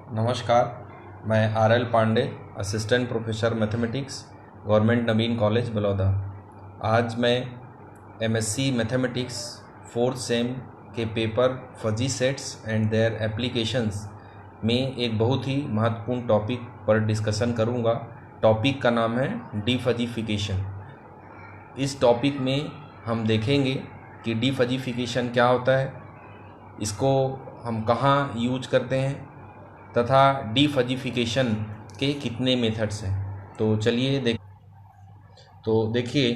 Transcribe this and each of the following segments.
नमस्कार, मैं RL. Pandey, assistant professor mathematics, government Naveen college Baloda. आज मैं एमएससी मैथमेटिक्स फोर्थ सेम के paper fuzzy sets and their applications में एक बहुत ही महत्वपूर्ण टॉपिक पर डिस्कशन करूंगा। टॉपिक का नाम है डीफजीफिकेशन। इस टॉपिक में हम देखेंगे कि डीफजीफिकेशन क्या होता है, इसको हम कहाँ यूज करते हैं तथा डीफजीफिकेशन के कितने मेथड्स हैं। तो चलिए देखिए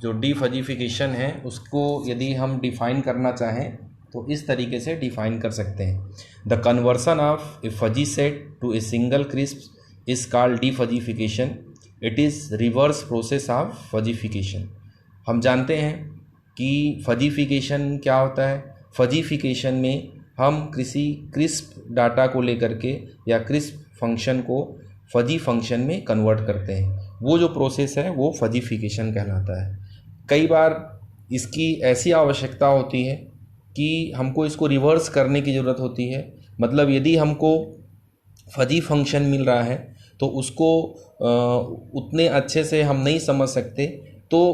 जो डीफजीफिकेशन है उसको यदि हम डिफ़ाइन करना चाहें तो इस तरीके से डिफ़ाइन कर सकते हैं। The conversion of a fuzzy set to a single crisp is called defuzzification. It is reverse process of fuzzification. हम जानते हैं कि फजीफिकेशन क्या होता है। फजीफिकेशन में हम किसी क्रिस्प डाटा को लेकर के या क्रिस्प फंक्शन को फजी फंक्शन में कन्वर्ट करते हैं। वो जो प्रोसेस है वो फजीफिकेशन कहलाता है। कई बार इसकी ऐसी आवश्यकता होती है कि हमको इसको रिवर्स करने की ज़रूरत होती है। मतलब यदि हमको फजी फंक्शन मिल रहा है तो उसको उतने अच्छे से हम नहीं समझ सकते, तो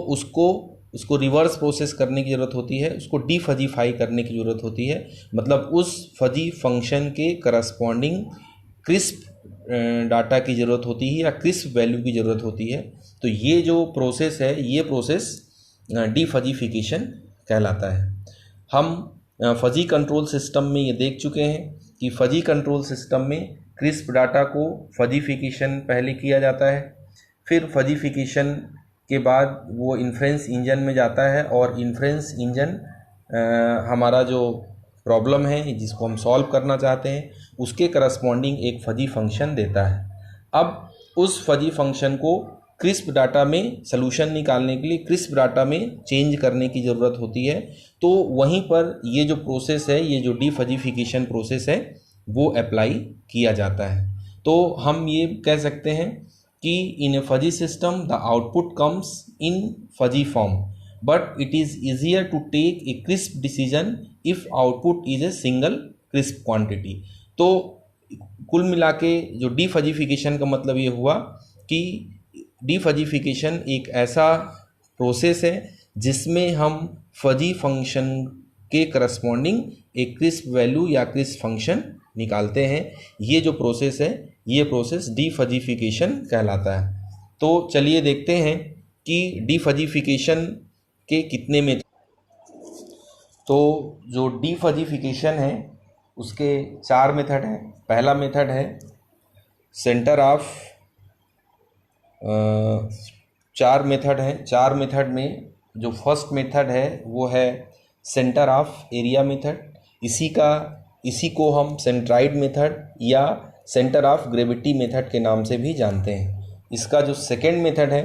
उसको रिवर्स प्रोसेस करने की ज़रूरत होती है, उसको डीफजीफाई करने की ज़रूरत होती है। मतलब उस फजी फंक्शन के करस्पॉन्डिंग क्रिस्प डाटा की ज़रूरत होती है या क्रिस्प वैल्यू की ज़रूरत होती है। तो ये जो प्रोसेस है ये प्रोसेस डीफजीफिकेशन कहलाता है। हम फजी कंट्रोल सिस्टम में ये देख चुके हैं कि फजी कंट्रोल सिस्टम में क्रिस्प डाटा को फजीफिकेशन पहले किया जाता है, फिर फजीफिकेशन के बाद वो इन्फ्रेंस इंजन में जाता है और इन्फ्रेंस इंजन हमारा जो प्रॉब्लम है जिसको हम सॉल्व करना चाहते हैं उसके करस्पॉन्डिंग एक फजी फंक्शन देता है। अब उस फजी फंक्शन को क्रिस्प डाटा में सलूशन निकालने के लिए क्रिस्प डाटा में चेंज करने की ज़रूरत होती है। तो वहीं पर ये जो प्रोसेस है, ये जो डीफजीफिकेशन प्रोसेस है वो अप्लाई किया जाता है। तो हम ये कह सकते हैं कि in a fuzzy system the output comes in fuzzy form, but it is easier to take a crisp decision if output is a single crisp quantity। तो कुल मिला के जो डीफजीफिकेशन का मतलब ये हुआ कि डीफजीफिकेशन एक ऐसा प्रोसेस है जिसमें हम फजी फंक्शन के करस्पॉन्डिंग एक क्रिस्प वैल्यू या क्रिस्प फंक्शन निकालते हैं। ये जो प्रोसेस है ये प्रोसेस डीफजीफिकेशन कहलाता है। तो चलिए देखते हैं कि डीफजीफिकेशन के कितने मेथड। तो जो डीफजीफिकेशन है उसके 4 मेथड हैं। पहला मेथड है सेंटर ऑफ 4 मेथड हैं। 4 मेथड में जो फर्स्ट मेथड है वो है सेंटर ऑफ एरिया मेथड। इसी को हम सेंट्राइड मेथड या सेंटर ऑफ ग्रेविटी मेथड के नाम से भी जानते हैं। इसका जो सेकेंड मेथड है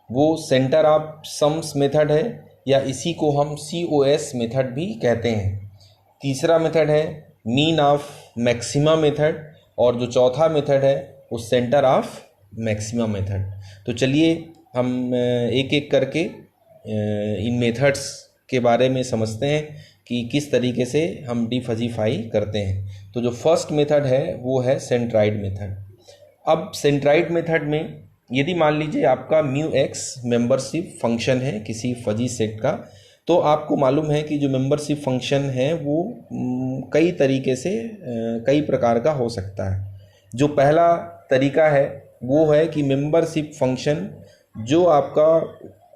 वो सेंटर ऑफ सम्स मेथड है या इसी को हम COS मेथड भी कहते हैं। तीसरा मेथड है मीन ऑफ मैक्सिमा मेथड और जो चौथा मेथड है वो सेंटर ऑफ मैक्सिमा मेथड। तो चलिए हम एक एक करके इन मेथड्स के बारे में समझते हैं कि किस तरीके से हम डीफजीफाई करते हैं। तो जो फर्स्ट मेथड है वो है सेंट्राइड मेथड। अब सेंट्राइड मेथड में यदि मान लीजिए आपका μx मेंबरशिप फंक्शन है किसी फजी सेट का, तो आपको मालूम है कि जो मेंबरशिप फंक्शन है वो कई तरीके से कई प्रकार का हो सकता है। जो पहला तरीका है वो है कि मेंबरशिप फंक्शन जो आपका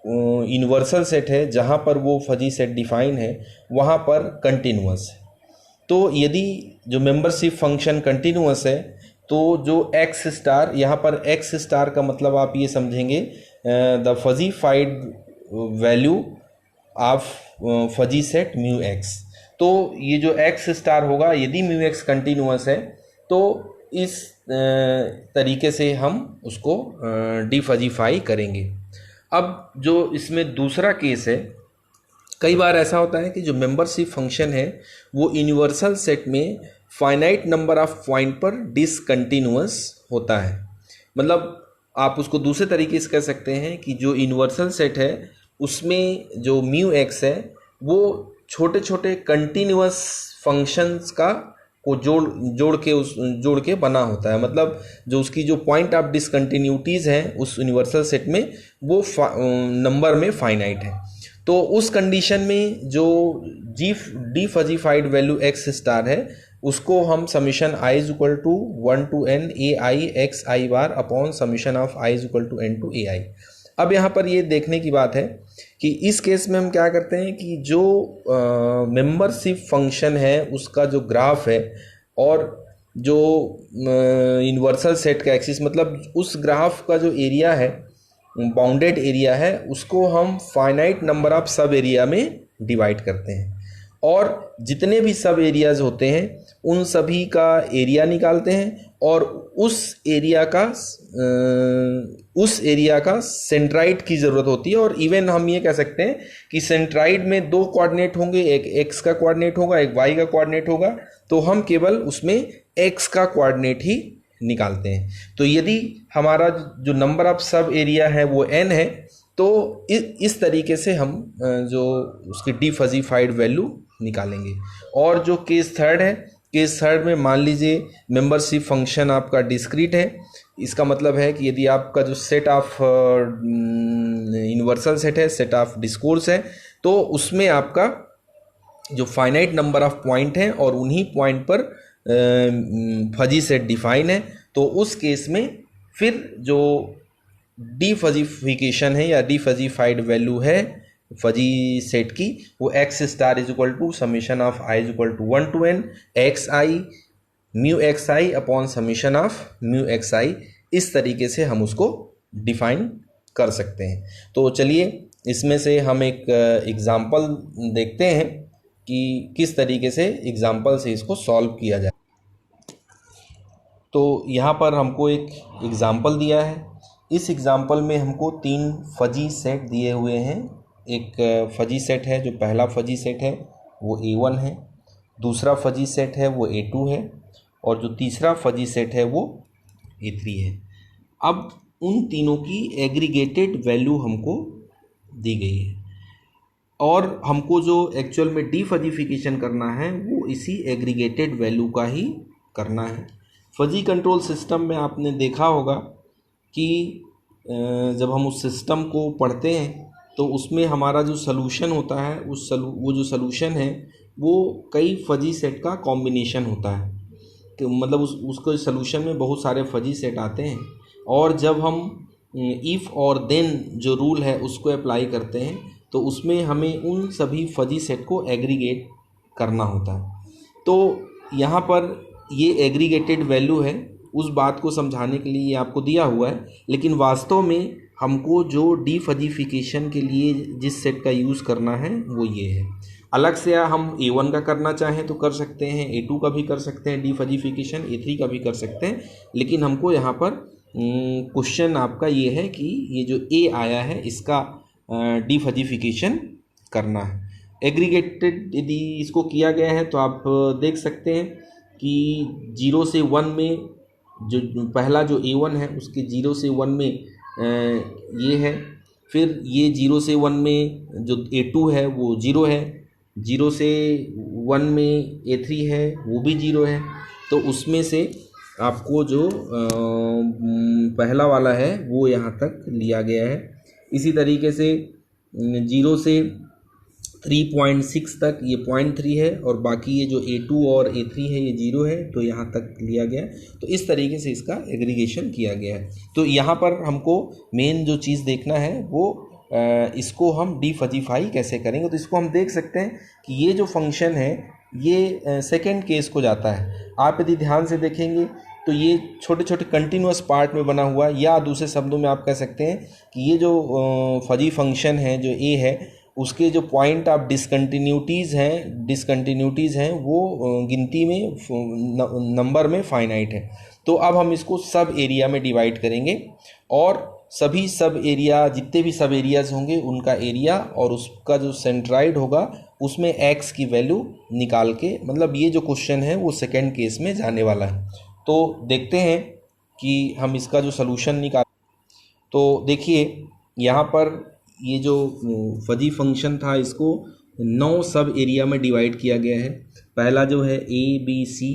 यूनिवर्सल सेट है जहाँ पर वो फजी सेट डिफाइन है वहाँ पर कंटिन्यूअस है। तो यदि जो मेंबरशिप फंक्शन कंटिन्यूअस है तो जो एक्स स्टार, यहाँ पर एक्स स्टार का मतलब आप ये समझेंगे the fuzzified value of fuzzy set μx। तो ये जो एक्स स्टार होगा यदि μx कंटिन्यूअस है तो इस तरीके से हम उसको डीफजीफाई करेंगे। अब जो इसमें दूसरा केस है, कई बार ऐसा होता है कि जो मेंबरशिप फंक्शन है वो यूनिवर्सल सेट में फाइनाइट नंबर ऑफ पॉइंट पर डिसकंटिन्यूअस होता है। मतलब आप उसको दूसरे तरीके से कह सकते हैं कि जो यूनिवर्सल सेट है उसमें जो μx है वो छोटे छोटे कंटिन्यूअस फंक्शंस का को जोड़ के बना होता है। मतलब जो उसकी जो पॉइंट ऑफ डिसकंटिन्यूटीज़ हैं उस यूनिवर्सल सेट में वो नंबर में फाइनाइट है। तो उस कंडीशन में जो defuzzified value X star है उसको हम summation I is equal to 1 to n A I X I bar upon summation of I is equal to n to A I. अब यहाँ पर ये देखने की बात है कि इस केस में हम क्या करते हैं कि जो मेंबरशिप फंक्शन है उसका जो ग्राफ है और जो यूनिवर्सल सेट का एक्सिस, मतलब उस ग्राफ का जो एरिया है, बाउंडेड एरिया है, उसको हम फाइनाइट नंबर ऑफ सब एरिया में डिवाइड करते हैं और जितने भी सब एरियाज होते हैं उन सभी का एरिया निकालते हैं और उस एरिया का सेंट्राइड की ज़रूरत होती है। और इवन हम ये कह सकते हैं कि सेंट्राइड में 2 कोऑर्डिनेट होंगे, एक एक्स का कोऑर्डिनेट होगा, एक वाई का कोऑर्डिनेट होगा, तो हम केवल उसमें एक्स का कोऑर्डिनेट ही निकालते हैं। तो यदि हमारा जो नंबर ऑफ सब एरिया है वो n है तो इस तरीके से हम जो उसकी डी फजीफाइड वैल्यू निकालेंगे। और जो केस थर्ड है, केस थर्ड में मान लीजिए मेंबरशिप फंक्शन आपका डिस्क्रीट है। इसका मतलब है कि यदि आपका जो सेट ऑफ यूनिवर्सल सेट है, सेट ऑफ डिस्कोर्स है, तो उसमें आपका जो फाइनाइट नंबर ऑफ पॉइंट हैं और उन्हीं पॉइंट पर फजी सेट डिफाइन है, तो उस केस में फिर जो डी फजीफिकेशन है या डी फजीफाइड वैल्यू है फजी सेट की वो X star is equal to summation of I is equal to 1 to n X I mu X I upon summation of mu X I. इस तरीके से हम उसको डिफाइन कर सकते हैं। तो चलिए इसमें से हम एक एग्जाम्पल देखते हैं कि किस तरीके से एग्जाम्पल से इसको सॉल्व किया जाए। तो यहाँ पर हमको एक एग्जाम्पल दिया है। इस एग्जाम्पल में हमको 3 फजी सेट दिए हुए हैं। एक फजी सेट है, जो पहला फजी सेट है वो A1 है, दूसरा फजी सेट है वो A2 है और जो तीसरा फजी सेट है वो A3 है। अब उन तीनों की एग्रीगेटेड वैल्यू हमको दी गई है और हमको जो एक्चुअल में डी फजीफिकेशन करना है वो इसी एग्रीगेटेड वैल्यू का ही करना है। फजी कंट्रोल सिस्टम में आपने देखा होगा कि जब हम उस सिस्टम को पढ़ते हैं तो उसमें हमारा जो सलूशन होता है वो जो सलूशन है वो कई फजी सेट का कॉम्बिनेशन होता है। तो मतलब उसको सलूशन में बहुत सारे फजी सेट आते हैं और जब हम इफ़ और देन जो रूल है उसको अप्लाई करते हैं तो उसमें हमें उन सभी फजी सेट को एग्रीगेट करना होता है। तो यहाँ पर ये एग्रीगेटेड वैल्यू है, उस बात को समझाने के लिए ये आपको दिया हुआ है, लेकिन वास्तव में हमको जो डी फजीफिकेशन के लिए जिस सेट का यूज़ करना है वो ये है। अलग से हम A1 का करना चाहें तो कर सकते हैं, A2 का भी कर सकते हैं डी फजीफिकेशन, A3 का भी कर सकते हैं, लेकिन हमको यहाँ पर क्वेश्चन आपका ये है कि ये जो A आया है इसका डी फजीफिकेशन करना है। एग्रीगेटेड यदि इसको किया गया है तो आप देख सकते हैं कि 0 से 1 में जो पहला जो A1 है उसके 0 से 1 में ये है, फिर ये 0 से 1 में जो A2 है वो 0 है, 0 से 1 में A3 है वो भी 0 है। तो उसमें से आपको जो पहला वाला है वो यहाँ तक लिया गया है। इसी तरीके से 0 से 3.6 तक ये 0.3 है और बाकी ये जो A2 और A3 है ये 0 है, तो यहाँ तक लिया गया है। तो इस तरीके से इसका एग्रीगेशन किया गया है। तो यहाँ पर हमको मेन जो चीज़ देखना है वो इसको हम डी फजीफाई कैसे करेंगे। तो इसको हम देख सकते हैं कि ये जो फंक्शन है ये सेकेंड केस को जाता है। आप यदि ध्यान से देखेंगे तो ये छोटे छोटे कंटिन्यूस पार्ट में बना हुआ है, या दूसरे शब्दों में आप कह सकते हैं कि ये जो फजी फंक्शन है जो A है उसके जो पॉइंट ऑफ डिसकंटिन्यूटीज़ हैं वो गिनती में नंबर में फाइनाइट है। तो अब हम इसको सब एरिया में डिवाइड करेंगे और सभी सब एरिया जितने भी सब एरियाज़ होंगे उनका एरिया और उसका जो सेंट्राइड होगा उसमें x की वैल्यू निकाल के, मतलब ये जो क्वेश्चन है वो सेकेंड केस में जाने वाला है। तो देखते हैं कि हम इसका जो सलूशन निकाल। तो देखिए यहाँ पर ये जो फजी फंक्शन था इसको 9 सब एरिया में डिवाइड किया गया है। पहला जो है A B C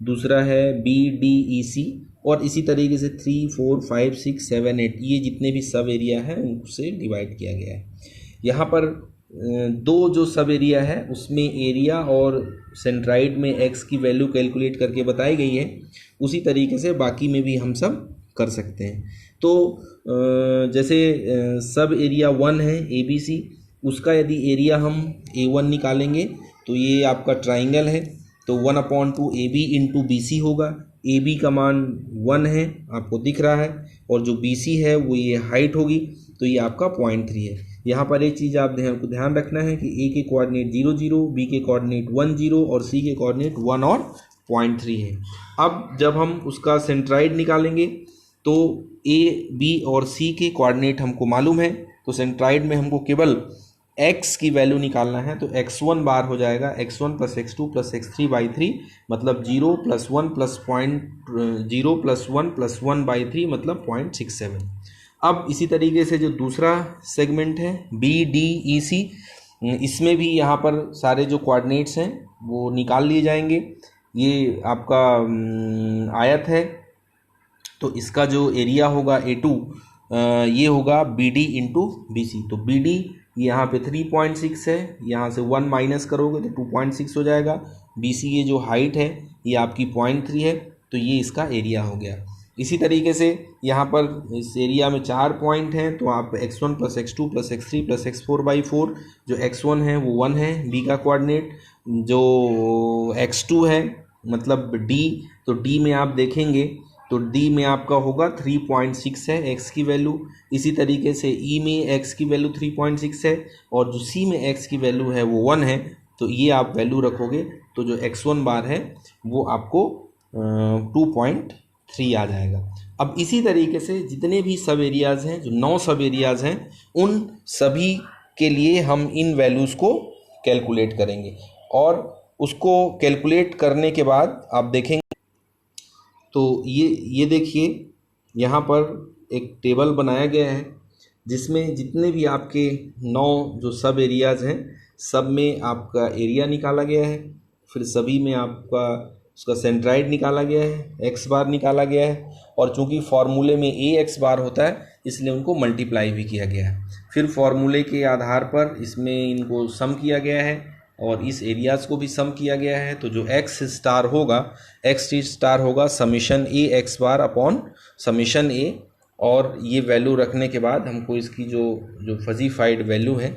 दूसरा है BDEC, और इसी तरीके से 3, 4, 5, 6, 7, 8 ये जितने भी सब एरिया हैं उनसे डिवाइड किया गया है। यहाँ पर दो जो सब एरिया है उसमें एरिया और सेंट्राइड में एक्स की वैल्यू कैलकुलेट करके बताई गई है, उसी तरीके से बाकी में भी हम सब कर सकते हैं। तो जैसे सब एरिया 1 है ABC, उसका यदि एरिया हम A1 निकालेंगे तो ये आपका ट्राइंगल है, तो 1/2 AB इंटू BC होगा। AB का मान 1 है, आपको दिख रहा है, और जो BC है वो ये हाइट होगी, तो ये आपका 0.3 है। यहाँ पर एक चीज़ आप ध्यान रखना है कि A के कोऑर्डिनेट 0, 0, B के कोऑर्डिनेट 1, 0 और C के कोऑर्डिनेट 1 और 0.3 है। अब जब हम उसका सेंट्राइड निकालेंगे तो A, B और C के कोऑर्डिनेट हमको मालूम है, तो सेंट्राइड में हमको केवल x की वैल्यू निकालना है, तो x1 बार हो जाएगा x1 plus x2 plus x3/3, मतलब 0 प्लस 1 प्लस 0 प्लस 1 प्लस 1/3 मतलब 0.67। अब इसी तरीके से जो दूसरा सेगमेंट है BDEC, इसमें भी यहाँ पर सारे जो कोऑर्डिनेट्स हैं वो निकाल लिए जाएंगे। ये आपका आयत है, तो इसका जो एरिया होगा A2 ये होगा BD इंटू BC। तो BD यहाँ पे 3.6 है, यहाँ से 1 माइनस करोगे तो 2.6 हो जाएगा। BC ये जो हाइट है ये आपकी 0.3 है, तो ये इसका एरिया हो गया। इसी तरीके से यहाँ पर इस एरिया में 4 पॉइंट हैं, तो आप x1 plus x2 plus x3 plus x4/4, जो x1 है वो 1 है B का कोऑर्डिनेट, जो x2 है मतलब D, तो D में आप देखेंगे तो D में आपका होगा 3.6 है x की वैल्यू। इसी तरीके से E में x की वैल्यू 3.6 है, और जो C में x की वैल्यू है वो 1 है, तो ये आप वैल्यू रखोगे तो जो x1 बार है वो आपको 2.3 आ जाएगा। अब इसी तरीके से जितने भी सब एरियाज़ हैं, जो 9 सब एरियाज़ हैं, उन सभी के लिए हम इन वैल्यूज़ को कैलकुलेट करेंगे, और उसको कैलकुलेट करने के बाद आप देखेंगे तो ये देखिए यहाँ पर एक टेबल बनाया गया है जिसमें जितने भी आपके 9 जो सब एरियाज़ हैं सब में आपका एरिया निकाला गया है, फिर सभी में आपका उसका सेंट्राइड निकाला गया है, x बार निकाला गया है, और चूंकि फार्मूले में ax बार होता है इसलिए उनको मल्टीप्लाई भी किया गया है। फिर फार्मूले के आधार पर इसमें इनको सम किया गया है और इस एरियाज़ को भी सम किया गया है। तो जो x स्टार होगा summation a x bar upon summation a, और ये वैल्यू रखने के बाद हमको इसकी जो फजीफाइड वैल्यू है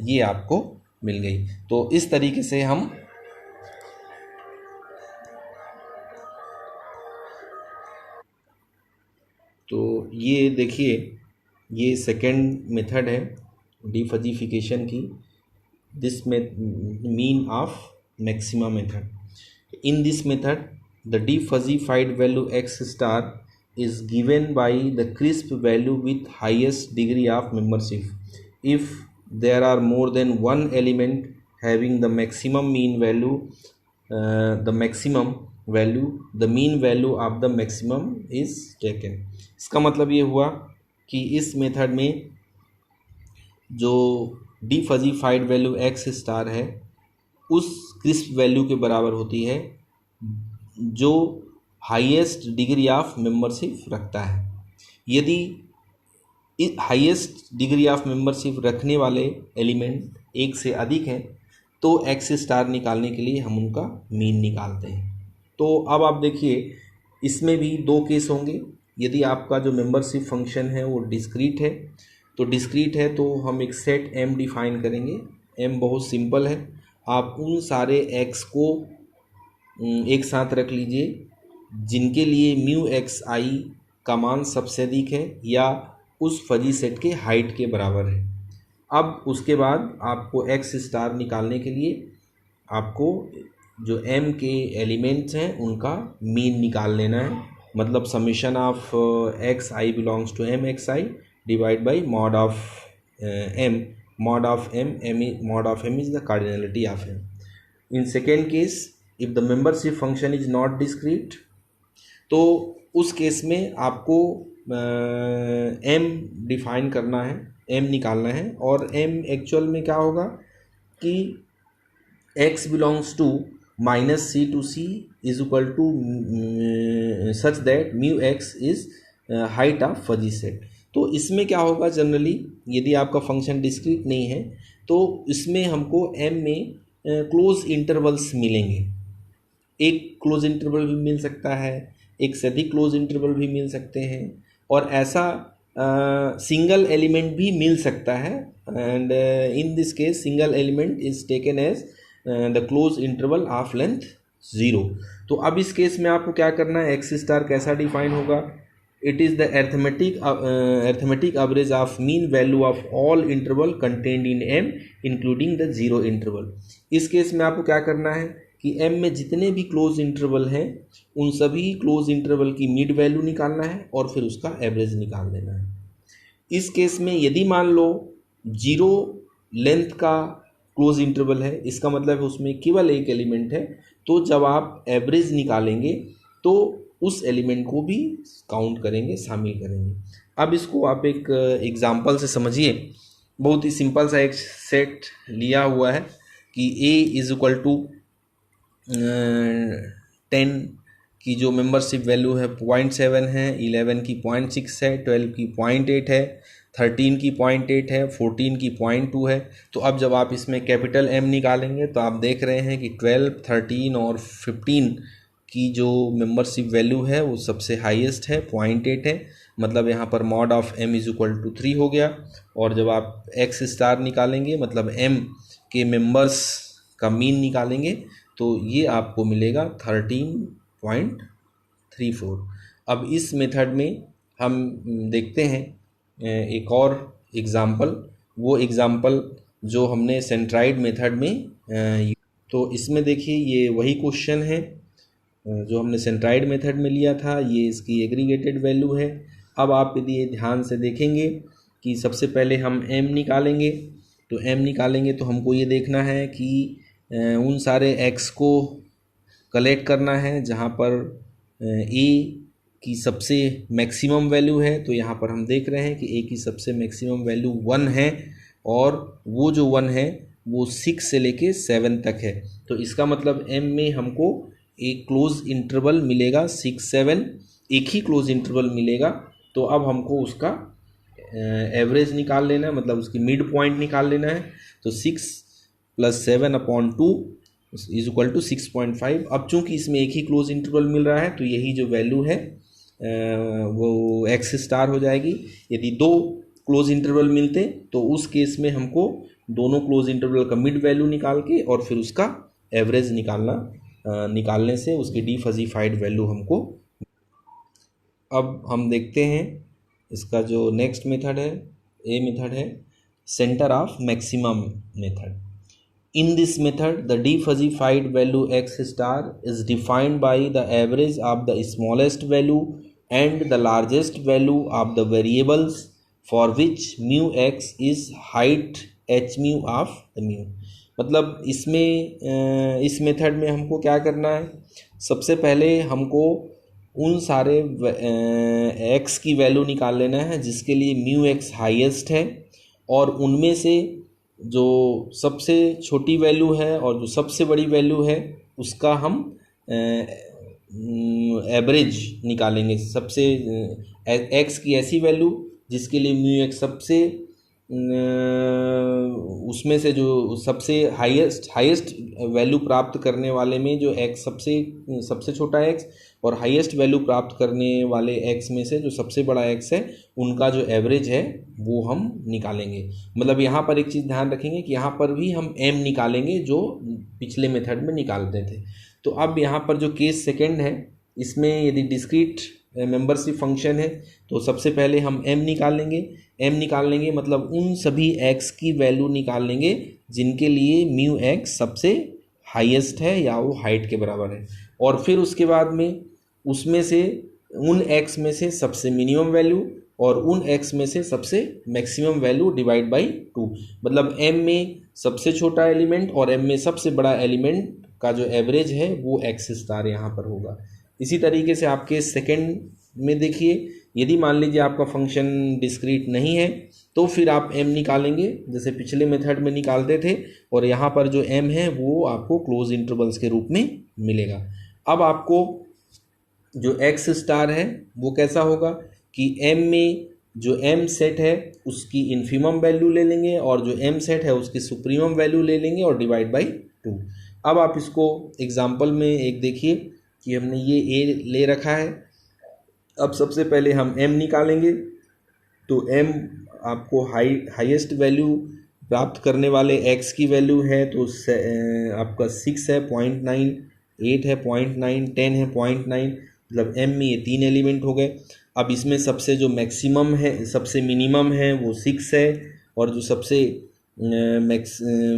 ये आपको मिल गई। तो इस तरीके से हम तो ये देखिए ये सेकेंड मेथड है डिफजिफिकेशन की, this mean of maxima method. In this method, the defuzzified value x star is given by the crisp value with highest degree of membership. If there are more than one element having the maximum mean value, the mean value of the maximum is taken. इसका मतलब ये हुआ कि इस method में जो डिफजिफाइड value x star है उस क्रिस्प वैल्यू के बराबर होती है जो हाईएस्ट डिग्री ऑफ मेंबरशिप रखता है। यदि इस हाईएस्ट डिग्री ऑफ मेंबरशिप रखने वाले एलिमेंट एक से अधिक हैं तो x स्टार निकालने के लिए हम उनका मीन निकालते हैं। तो अब आप देखिए इसमें भी दो केस होंगे। यदि आपका जो मेंबरशिप फंक्शन है वो डिस्क्रीट है तो हम एक सेट m डिफाइन करेंगे। m बहुत सिंपल है, आप उन सारे x को एक साथ रख लीजिए जिनके लिए म्यू एक्स आई का मान सबसे अधिक है या उस फजी सेट के हाइट के बराबर है। अब उसके बाद आपको x स्टार निकालने के लिए आपको जो m के एलिमेंट्स हैं उनका मीन निकाल लेना है, मतलब summation of x i belongs to m x i divide by mod of m is the cardinality of m। In second case if the membership function is not discrete, तो उस case में आपको m define करना है, m निकालना है, और m actual में क्या होगा कि x belongs to minus C to C is equal to such that mu x is height of fuzzy set. तो इसमें क्या होगा, जनरली यदि आपका फंक्शन डिस्क्रीट नहीं है तो इसमें हमको एम में क्लोज इंटरवल्स मिलेंगे। एक क्लोज इंटरवल भी मिल सकता है, एक से अधिक क्लोज इंटरवल भी मिल सकते हैं, और ऐसा सिंगल एलिमेंट भी मिल सकता है। And in this case single element is taken as the close interval of length 0। तो अब इस केस में आपको क्या करना है, एक्स स्टार कैसा डिफाइन होगा, it is the arithmetic average of mean value of all interval contained in M including the 0 interval. इस केस में आपको क्या करना है कि एम में जितने भी क्लोज इंटरवल हैं उन सभी क्लोज इंटरवल की मिड वैल्यू निकालना है और फिर उसका एवरेज निकाल देना है। इस केस में यदि मान लो 0 लेंथ का क्लोज इंटरवल है, इसका मतलब है उसमें केवल एक एलिमेंट है, तो जब आप एवरेज निकालेंगे तो उस एलिमेंट को भी काउंट करेंगे, शामिल करेंगे। अब इसको आप एक एग्जांपल से समझिए। बहुत ही सिंपल सा एक सेट लिया हुआ है कि a इज इक्वल टू 10 की जो मेंबरशिप वैल्यू है 0.7 है, 11 की 0.6 है, 12 की 0.8 है, 13 की 0.8 है, 14 की 0.2 है। तो अब जब आप इसमें कैपिटल M निकालेंगे तो आप देख रहे हैं कि 12, 13 और 15 की जो मेंबरशिप वैल्यू है वो सबसे हाईएस्ट है, 0.8 है। मतलब यहाँ पर mod of M is equal to 3 हो गया। और जब आप एक्स स्टार निकालेंगे मतलब M के मेंबर्स का मीन निकालेंगे तो ये आपको मिलेगा 13.34। अब इस मेथड में हम देखते हैं एक और एग्ज़ाम्पल, वो एग्ज़ाम्पल जो हमने सेंट्राइड मेथड में तो इसमें देखिए ये वही क्वेश्चन है जो हमने सेंट्राइड मेथड में लिया था, ये इसकी एग्रीगेटेड वैल्यू है। अब आप यदि ये ध्यान से देखेंगे कि सबसे पहले हम m निकालेंगे, तो m निकालेंगे तो हमको ये देखना है कि उन सारे x को कलेक्ट करना है जहाँ पर a की सबसे मैक्सिमम वैल्यू है। तो यहाँ पर हम देख रहे हैं कि a की सबसे मैक्सिमम वैल्यू 1 है और वो जो 1 है वो 6 से लेके 7 तक है। तो इसका मतलब m में हमको एक क्लोज इंटरवल मिलेगा 6, 7, एक ही क्लोज इंटरवल मिलेगा। तो अब हमको उसका एवरेज निकाल लेना है, मतलब उसकी मिड पॉइंट निकाल लेना है। तो 6 + 7/2 इज इक्वल टू 6.5। अब चूंकि इसमें एक ही क्लोज इंटरवल मिल रहा है तो यही जो वैल्यू है वो एक्स स्टार हो जाएगी। यदि 2 क्लोज इंटरवल मिलते तो उस केस में हमको दोनों क्लोज इंटरवल का मिड वैल्यू निकाल के और फिर उसका एवरेज निकालने से उसकी डीफजीफाइड वैल्यू हमको। अब हम देखते हैं इसका जो नेक्स्ट मेथड है, ए मेथड है centre of maximum method. In this method, the defuzzified value x star is defined by the average of the smallest value and the largest value of the variables for which mu x is height h mu of the mu। मतलब इसमें इस method में हमको क्या करना है, सबसे पहले हमको उन सारे x की वैल्यू निकाल लेना है जिसके लिए म्यू एक्स हाईएस्ट है, और उनमें से जो सबसे छोटी वैल्यू है और जो सबसे बड़ी वैल्यू है उसका हम एवरेज निकालेंगे। सबसे एक्स की ऐसी वैल्यू जिसके लिए म्यू एक्स सबसे उसमें से जो सबसे हाईएस्ट वैल्यू प्राप्त करने वाले में जो एक्स सबसे छोटा एक्स और हाईएस्ट वैल्यू प्राप्त करने वाले एक्स में से जो सबसे बड़ा एक्स है उनका जो एवरेज है वो हम निकालेंगे। मतलब यहाँ पर एक चीज़ ध्यान रखेंगे कि यहाँ पर भी हम m निकालेंगे जो पिछले मेथड में निकालते थे। तो अब यहाँ पर जो केस सेकंड है इसमें यदि डिस्क्रीट मेंबरशिप फंक्शन है तो सबसे पहले हम m निकाल लेंगे मतलब उन सभी x की वैल्यू निकाल लेंगे जिनके लिए म्यू x सबसे हाईएस्ट है या वो हाइट के बराबर है, और फिर उसके बाद में उसमें से उन x में से सबसे मिनिमम वैल्यू और उन x में से सबसे मैक्सिमम वैल्यू डिवाइड बाई 2। मतलब m में सबसे छोटा एलिमेंट और m में सबसे बड़ा एलिमेंट का जो एवरेज है वो x स्टार यहाँ पर होगा। इसी तरीके से आपके सेकंड में देखिए, यदि मान लीजिए आपका फंक्शन डिस्क्रीट नहीं है तो फिर आप m निकालेंगे जैसे पिछले मेथड में निकालते थे, और यहाँ पर जो m है वो आपको क्लोज इंटरवल्स के रूप में मिलेगा। अब आपको जो x स्टार है वो कैसा होगा कि m में जो m सेट है उसकी इन्फीमम वैल्यू ले लेंगे और जो m सेट है उसकी सुप्रीमम वैल्यू ले लेंगे और डिवाइड बाई 2। अब आप इसको एग्जाम्पल में एक देखिए कि हमने ये a ले रखा है। अब सबसे पहले हम m निकालेंगे, तो m आपको हाईएस्ट वैल्यू प्राप्त करने वाले x की वैल्यू है तो आपका 6 है 0.9, 8 है 0.9, 10 है 0.9, मतलब m में ये 3 एलिमेंट हो गए। अब इसमें सबसे जो मैक्सिमम है, सबसे मिनिमम है वो 6 है, और जो सबसे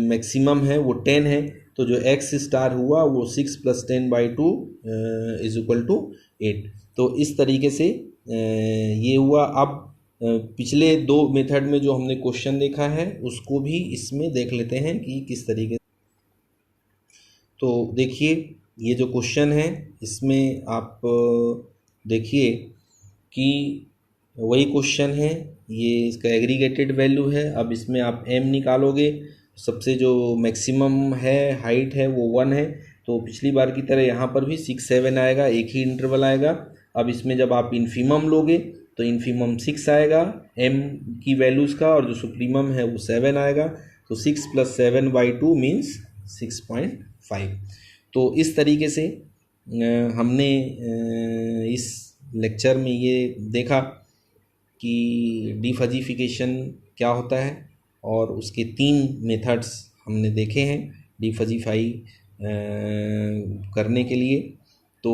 मैक्सिमम है वो 10 है। तो जो x स्टार हुआ वो 6 + 10/2 = 8। तो इस तरीके से ये हुआ। अब पिछले 2 मेथड में जो हमने क्वेश्चन देखा है उसको भी इसमें देख लेते हैं कि किस तरीके। तो देखिए ये जो क्वेश्चन है इसमें आप देखिए कि वही क्वेश्चन है, ये इसका एग्रीगेटेड वैल्यू है। अब इसमें आप m निकालोगे, सबसे जो मैक्सिमम है हाइट है वो 1 है, तो पिछली बार की तरह यहाँ पर भी 6 7 आएगा, एक ही इंटरवल आएगा। अब इसमें जब आप इन्फीमम लोगे तो इन्फीमम 6 आएगा m की वैल्यूज़ का, और जो सुप्रीमम है वो 7 आएगा। तो 6 + 7/2 मीन्स 6.5। तो इस तरीके से हमने इस लेक्चर में ये देखा कि डिफजिफिकेशन क्या होता है, और उसके 3 मेथड्स हमने देखे हैं डिफजिफाई करने के लिए। तो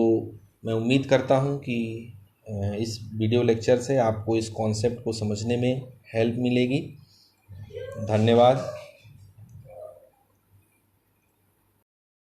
मैं उम्मीद करता हूँ कि इस वीडियो लेक्चर से आपको इस कॉन्सेप्ट को समझने में हेल्प मिलेगी। धन्यवाद।